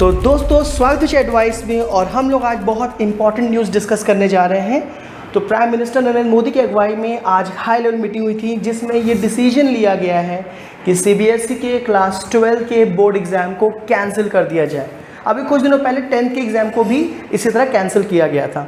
तो दोस्तों स्वागत है एडवाइस में। और हम लोग आज बहुत इंपॉर्टेंट न्यूज़ डिस्कस करने जा रहे हैं। तो प्राइम मिनिस्टर नरेंद्र मोदी की अगुवाई में आज हाई लेवल मीटिंग हुई थी, जिसमें ये डिसीजन लिया गया है कि सीबीएसई के क्लास 12 के बोर्ड एग्ज़ाम को कैंसिल कर दिया जाए। अभी कुछ दिनों पहले 10th के एग्ज़ाम को भी इसी तरह कैंसिल किया गया था।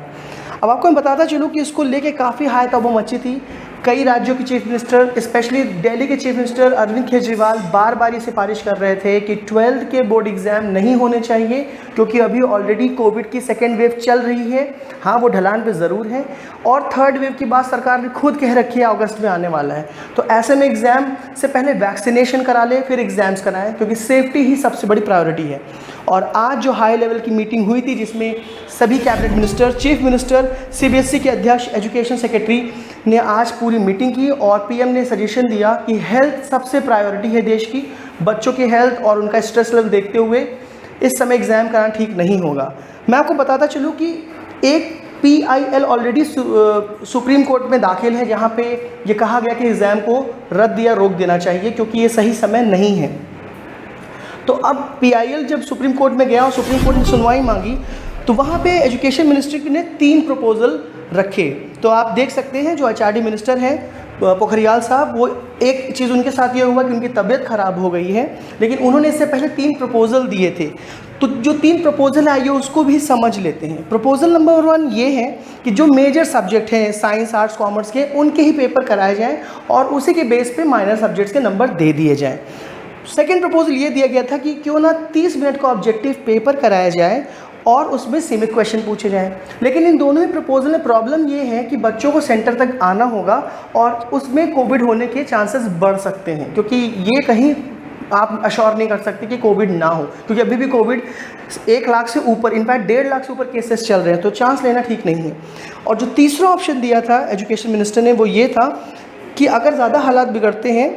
अब आपको मैं बताता चलूँ कि इसको लेके काफ़ी हाई तबाह मची थी। कई राज्यों के चीफ मिनिस्टर, स्पेशली दिल्ली के चीफ मिनिस्टर अरविंद केजरीवाल बार बार ये सिफारिश कर रहे थे कि 12th के बोर्ड एग्ज़ाम नहीं होने चाहिए, क्योंकि अभी ऑलरेडी कोविड की सेकेंड वेव चल रही है। हाँ, वो ढलान पे ज़रूर है, और थर्ड वेव की बात सरकार ने खुद कह रखी है अगस्त में आने वाला है। तो ऐसे में एग्ज़ाम से पहले वैक्सीनेशन करा ले, फिर एग्ज़ाम्स कराएं, क्योंकि सेफ्टी ही सबसे बड़ी प्रायोरिटी है। और आज जो हाई लेवल की मीटिंग हुई थी, जिसमें सभी cabinet minister, chief minister, CBSE के अध्यक्ष, एजुकेशन सेक्रेटरी ने आज पूरी मीटिंग की, और पीएम ने सजेशन दिया कि हेल्थ सबसे प्रायोरिटी है देश की। बच्चों की हेल्थ और उनका स्ट्रेस लेवल देखते हुए इस समय एग्ज़ाम कराना ठीक नहीं होगा। मैं आपको बताता चलूँ कि एक PIL ऑलरेडी सुप्रीम कोर्ट में दाखिल है, जहाँ पे ये कहा गया कि एग्ज़ाम को रद्द या रोक देना चाहिए, क्योंकि ये सही समय नहीं है। तो अब PIL जब सुप्रीम कोर्ट में गया और सुप्रीम कोर्ट ने सुनवाई मांगी, तो वहाँ पे एजुकेशन मिनिस्ट्री ने 3 प्रपोजल रखे। तो आप देख सकते हैं जो HRD मिनिस्टर हैं पोखरियाल साहब, वो एक चीज़ उनके साथ ये हुआ कि उनकी तबीयत ख़राब हो गई है, लेकिन उन्होंने इससे पहले 3 प्रपोजल दिए थे। तो जो 3 प्रपोजल आइए उसको भी समझ लेते हैं। प्रपोजल नंबर 1 ये है कि जो मेजर सब्जेक्ट हैं साइंस, आर्ट्स, कॉमर्स के, उनके ही पेपर कराए जाएँ और उसी के बेस पे माइनर सब्जेक्ट्स के नंबर दे दिए जाएँ। सेकेंड प्रपोजल ये दिया गया था कि क्यों ना 30 मिनट का ऑब्जेक्टिव पेपर कराया जाए और उसमें सीमित क्वेश्चन पूछे जाएं। लेकिन इन दोनों ही प्रपोजल में प्रॉब्लम ये है कि बच्चों को सेंटर तक आना होगा और उसमें कोविड होने के चांसेस बढ़ सकते हैं, क्योंकि ये कहीं आप अश्योर नहीं कर सकते कि कोविड ना हो, क्योंकि अभी भी कोविड 1 लाख से ऊपर, इनफैक्ट 1.5 लाख से ऊपर केसेस चल रहे हैं, तो चांस लेना ठीक नहीं है। और जो तीसरा ऑप्शन दिया था एजुकेशन मिनिस्टर ने, वो ये था कि अगर ज़्यादा हालात बिगड़ते हैं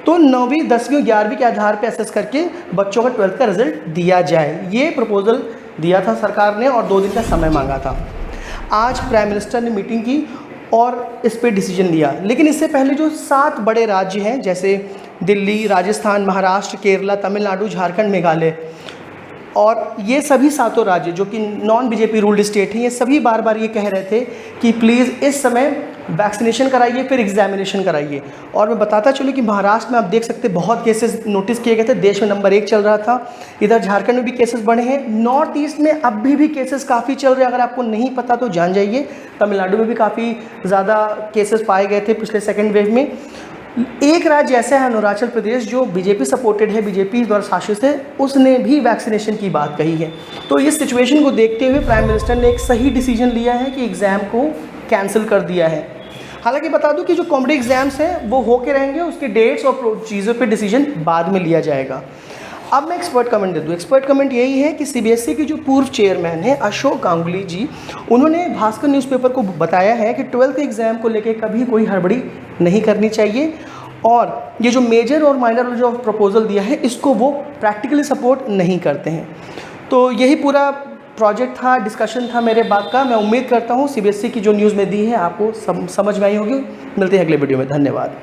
तो 9वीं, 10वीं और 11वीं के आधार पर असेस करके बच्चों का 12th का रिजल्ट दिया जाए। ये प्रपोजल दिया था सरकार ने और 2 दिन का समय मांगा था। आज प्राइम मिनिस्टर ने मीटिंग की और इस पे डिसीजन लिया। लेकिन इससे पहले जो 7 बड़े राज्य हैं, जैसे दिल्ली, राजस्थान, महाराष्ट्र, केरला, तमिलनाडु, झारखंड, मेघालय, और ये सभी 7 राज्य जो कि नॉन बीजेपी रूल्ड स्टेट हैं, ये सभी बार बार ये कह रहे थे कि प्लीज़ इस समय वैक्सीनेशन कराइए, फिर एग्जामिनेशन कराइए। और मैं बताता चलूँ कि महाराष्ट्र में आप देख सकते बहुत केसेस नोटिस किए गए थे, देश में नंबर 1 चल रहा था। इधर झारखंड में भी केसेस बढ़े हैं। नॉर्थ ईस्ट में अब भी केसेस काफ़ी चल रहे हैं, अगर आपको नहीं पता तो जान जाइए। तमिलनाडु में भी काफ़ी ज़्यादा केसेस पाए गए थे पिछले सेकेंड वेव में। एक राज्य ऐसा है अरुणाचल प्रदेश, जो बीजेपी सपोर्टेड है, बीजेपी द्वारा शासित है, उसने भी वैक्सीनेशन की बात कही है। तो इस सिचुएशन को देखते हुए प्राइम मिनिस्टर ने एक सही डिसीजन लिया है कि एग्ज़ाम को कैंसिल कर दिया है। हालांकि बता दूं कि जो कॉम्पिटिटिव एग्जाम्स हैं वो होके रहेंगे, उसके डेट्स और चीज़ों पे डिसीजन बाद में लिया जाएगा। अब मैं एक्सपर्ट कमेंट दे दूँ। एक्सपर्ट कमेंट यही है कि सीबीएसई के जो पूर्व चेयरमैन हैं अशोक गांगुली जी, उन्होंने भास्कर न्यूज़पेपर को बताया है कि 12th एग्ज़ाम को लेकर कभी कोई हड़बड़ी नहीं करनी चाहिए, और ये जो मेजर और माइनर जो प्रपोजल दिया है इसको वो प्रैक्टिकली सपोर्ट नहीं करते हैं। तो यही पूरा प्रोजेक्ट था, डिस्कशन था मेरे बात का। मैं उम्मीद करता हूँ सीबीएसई की जो न्यूज़ में दी है आपको समझ में आई होगी। मिलते हैं अगले वीडियो में। धन्यवाद।